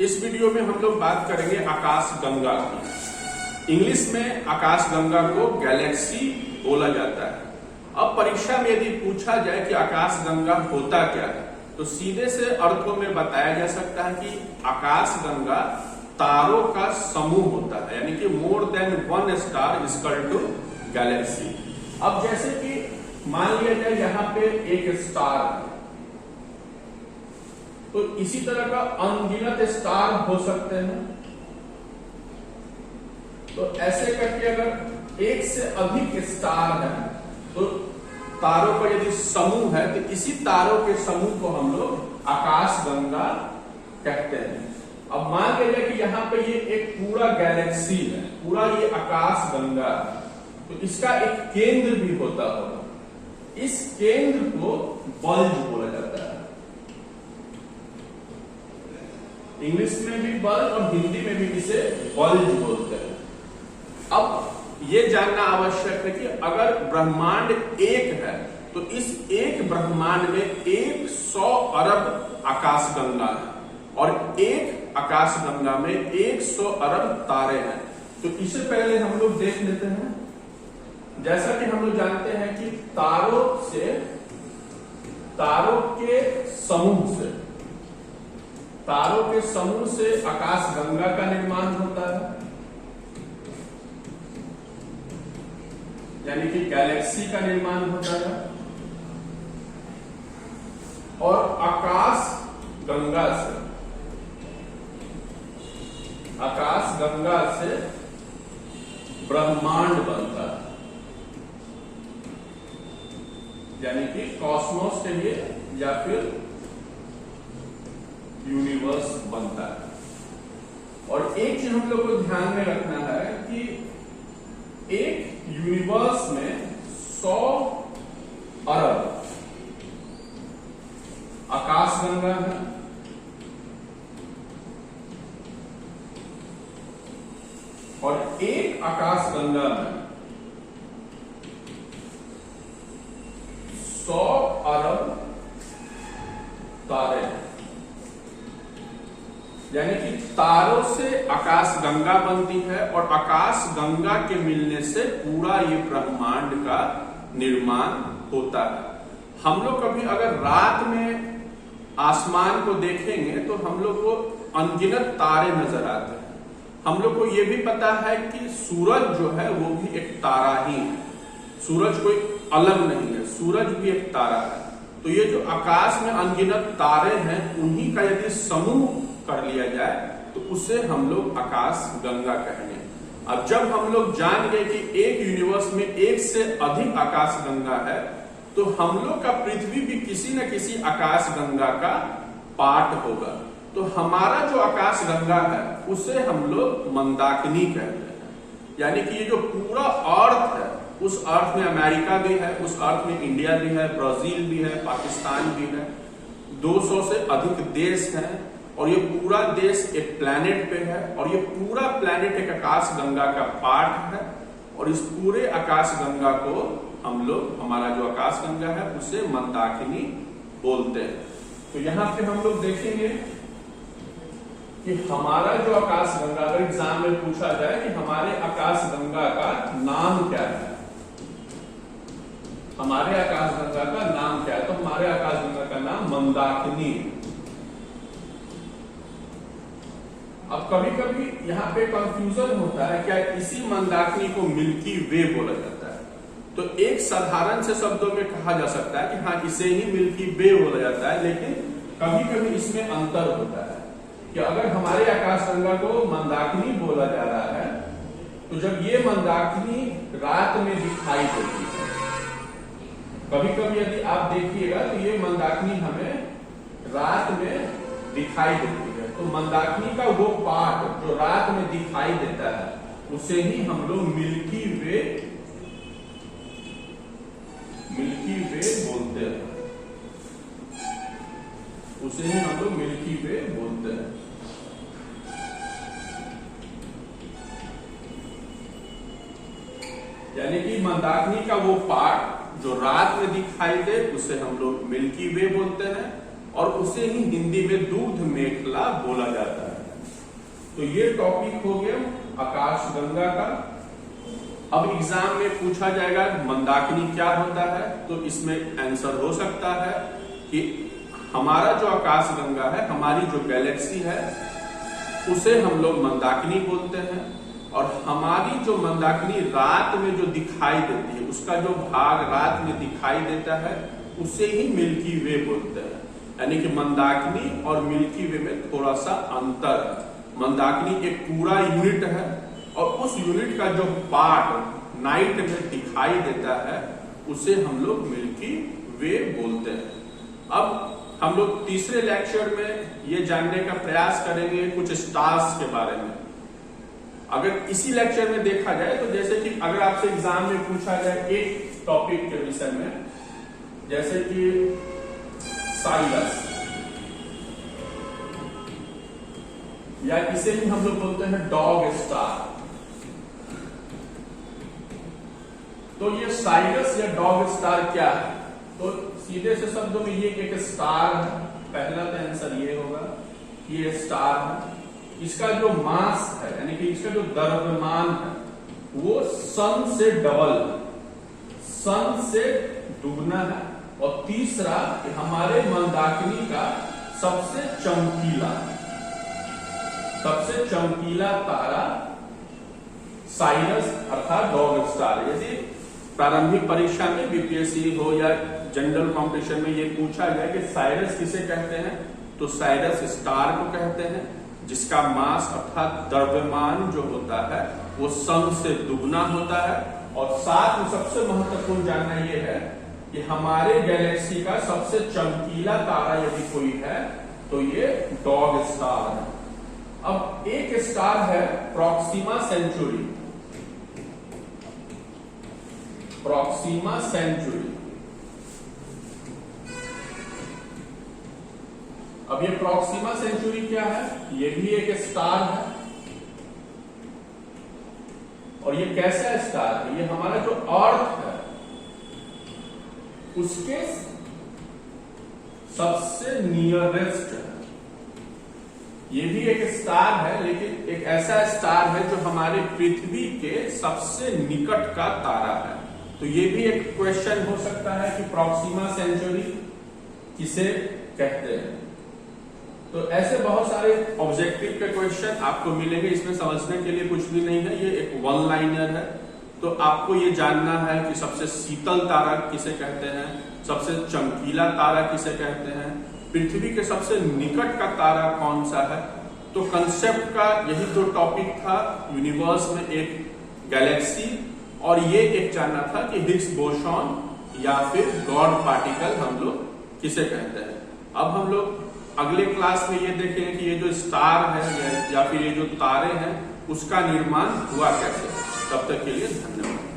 इस वीडियो में हम लोग बात करेंगे आकाश गंगा की। इंग्लिश में आकाश गंगा को गैलेक्सी बोला जाता है। अब परीक्षा में यदि पूछा जाए कि आकाश गंगा होता क्या है, तो सीधे से अर्थों में बताया जा सकता है कि आकाश गंगा तारों का समूह होता है, यानी कि more than one star is equal to galaxy. अब जैसे कि मान लिया जाए यहाँ पे एक स्टार है, तो इसी तरह का अनगिनत स्टार हो सकते हैं। तो ऐसे करके अगर एक से अधिक स्टार है तो तारों का यदि समूह है, तो इसी तारों के समूह को हम लोग आकाश गंगा कहते हैं। अब मान लीजिए कि यहाँ पे ये एक पूरा गैलेक्सी है, पूरा ये आकाश गंगा है, तो इसका एक केंद्र भी होता होगा। इस केंद्र को बल्ज बोला जाता है। इंग्लिश में भी बल्ज और हिंदी में भी इसे बल्ज बोलते हैं। अब ये जानना आवश्यक है कि अगर ब्रह्मांड एक है, तो इस एक ब्रह्मांड में 100 अरब आकाश गंगा है और एक आकाश गंगा में 100 अरब तारे हैं। तो इससे पहले हम लोग देख लेते हैं, जैसा कि हम लोग जानते हैं कि तारों के समूह से आकाश गंगा का निर्माण होता है, यानी कि गैलेक्सी का निर्माण होता है। और आकाश गंगा से ब्रह्मांड बनता है, यानी कि कॉस्मोस के लिए या फिर यूनिवर्स बनता है। और एक चीज हम लोग को ध्यान में रखना है कि एक यूनिवर्स में 100 अरब आकाश गंगा है, और एक आकाश गंगा में 100 अरब तारे हैं। यानी कि तारों से आकाश गंगा बनती है और आकाश गंगा के मिलने से पूरा ये ब्रह्मांड का निर्माण होता है। हम लोग कभी अगर रात में आसमान को देखेंगे तो हम लोग को अनगिनत तारे नजर आते हैं। हम लोग को ये भी पता है कि सूरज जो है वो भी एक तारा ही है, सूरज कोई अलग नहीं है, सूरज भी एक तारा है। तो ये जो आकाश में अनगिनत तारे हैं, उन्हीं का यदि समूह कर लिया जाए तो उसे हम लोग आकाश गंगा कहेंगे। अब जब हम लोग जान गए कि एक यूनिवर्स में एक से अधिक आकाश गंगा है, तो हम लोग का पृथ्वी भी किसी न किसी आकाश गंगा का पार्ट होगा। तो हमारा जो आकाश गंगा है उसे हम लोग मंदाकिनी कहते हैं। यानी कि ये जो पूरा अर्थ है, उस अर्थ में अमेरिका भी है, उस अर्थ में इंडिया भी है, ब्राजील भी है, पाकिस्तान भी है, 200 से अधिक देश हैं, और ये पूरा देश एक प्लैनेट पे है, और ये पूरा प्लैनेट एक आकाश गंगा का पार्ट है। और इस पूरे आकाश गंगा को हम लोग, हमारा जो आकाश गंगा है उसे मंदाकिनी बोलते हैं। तो यहाँ पे हम लोग देखेंगे कि हमारा जो आकाश गंगा, अगर एग्जाम में पूछा जाए कि हमारे आकाश गंगा का नाम क्या है, हमारे आकाश गंगा का नाम क्या है, तो हमारे आकाश गंगा का नाम मंदाकिनी। अब कभी कभी यहाँ पे कंफ्यूजन होता है, क्या इसी मंदाकिनी को मिल्की वे बोला जाता है? तो एक साधारण से शब्दों में कहा जा सकता है कि हाँ, इसे ही मिल्की वे बोला जाता है, लेकिन कभी कभी इसमें अंतर होता है कि अगर हमारे आकाश गंगा को मंदाकिनी बोला जा रहा है, तो जब ये मंदाकिनी रात में दिखाई देती है, कभी कभी यदि आप देखिएगा तो ये मंदाकिनी हमें रात में दिखाई देती है। तो मंदाकिनी का वो पार्ट जो रात में दिखाई देता है, उसे ही हम लोग मिल्की वे बोलते हैं, उसे ही हम लोग मिल्की वे बोलते हैं। यानी कि मंदाकिनी का वो पार्ट जो रात में दिखाई दे उसे हम लोग मिल्की वे बोलते हैं, और उसे ही हिंदी में दूध मेखला बोला जाता है। तो ये टॉपिक हो गया आकाशगंगा का। अब एग्जाम में पूछा जाएगा मंदाकिनी क्या होता है, तो इसमें आंसर हो सकता है कि हमारा जो आकाशगंगा है, हमारी जो गैलेक्सी है, उसे हम लोग मंदाकिनी बोलते हैं। और हमारी जो मंदाकिनी रात में जो दिखाई देती है, उसका जो भाग रात में दिखाई देता है, उसे ही मिल्की वे बोलते हैं। यानी कि मंदाकिनी और मिल्की वे में थोड़ा सा अंतर है। मंदाकिनी एक पूरा यूनिट है और उस यूनिट का जो पार्ट नाइट में दिखाई देता है, उसे हम लोग मिल्की वे बोलते हैं। अब हम लोग तीसरे लेक्चर में ये जानने का प्रयास करेंगे कुछ स्टार्स के बारे में। अगर इसी लेक्चर में देखा जाए तो जैसे कि अगर आपसे एग्जाम में पूछा जाए एक टॉपिक के विषय में, जैसे कि साइरस, या इसे ही हम लोग बोलते हैं डॉग स्टार, तो ये साइरस या डॉग स्टार क्या है? तो सीधे से शब्दों में ये एक स्टार है। पहला तो आंसर ये होगा, ये स्टार है। इसका जो मास है, यानी कि इसका जो द्रव्यमान है, वो सन से डबल, सन से दुगना है। और तीसरा, हमारे मंदाकिनी का सबसे चमकीला तारा साइरस अर्थात डॉग स्टार। यदि प्रारंभिक परीक्षा में बीपीएससी हो या जनरल कॉम्पिटिशन में ये पूछा जाए कि साइरस किसे कहते हैं, तो साइरस स्टार को कहते हैं, जिसका मास अर्थात द्रव्यमान जो होता है वो सन से दुगना होता है। और साथ में सबसे महत्वपूर्ण जानना ये है कि हमारे गैलेक्सी का सबसे चमकीला तारा यदि कोई है तो ये डॉग स्टार है। अब एक स्टार है प्रॉक्सिमा सेंचुरी। प्रॉक्सिमा सेंचुरी, अब ये प्रॉक्सिमा सेंचुरी क्या है? ये भी एक स्टार है। और ये कैसा स्टार है? ये हमारा जो अर्थ है उसके सबसे नियरेस्ट है। ये भी एक स्टार है, लेकिन एक ऐसा स्टार है जो हमारे पृथ्वी के सबसे निकट का तारा है। तो ये भी एक क्वेश्चन हो सकता है कि प्रॉक्सिमा सेंचुरी किसे कहते हैं। तो ऐसे बहुत सारे ऑब्जेक्टिव के क्वेश्चन आपको मिलेंगे। इसमें समझने के लिए कुछ भी नहीं है, ये एक वन लाइनर है। तो आपको ये जानना है कि सबसे शीतल तारा किसे कहते हैं, सबसे चमकीला तारा किसे कहते हैं, पृथ्वी के सबसे निकट का तारा कौन सा है। तो कंसेप्ट का यही तो टॉपिक था, यूनिवर्स में एक गैलेक्सी, और ये एक जानना था कि हिग्स बोसॉन या फिर गॉड पार्टिकल हम लोग किसे कहते हैं। अब हम लोग अगले क्लास में ये देखेंगे कि ये जो स्टार है या फिर ये जो तारे हैं उसका निर्माण हुआ कैसे। तब तक के लिए धन्यवाद।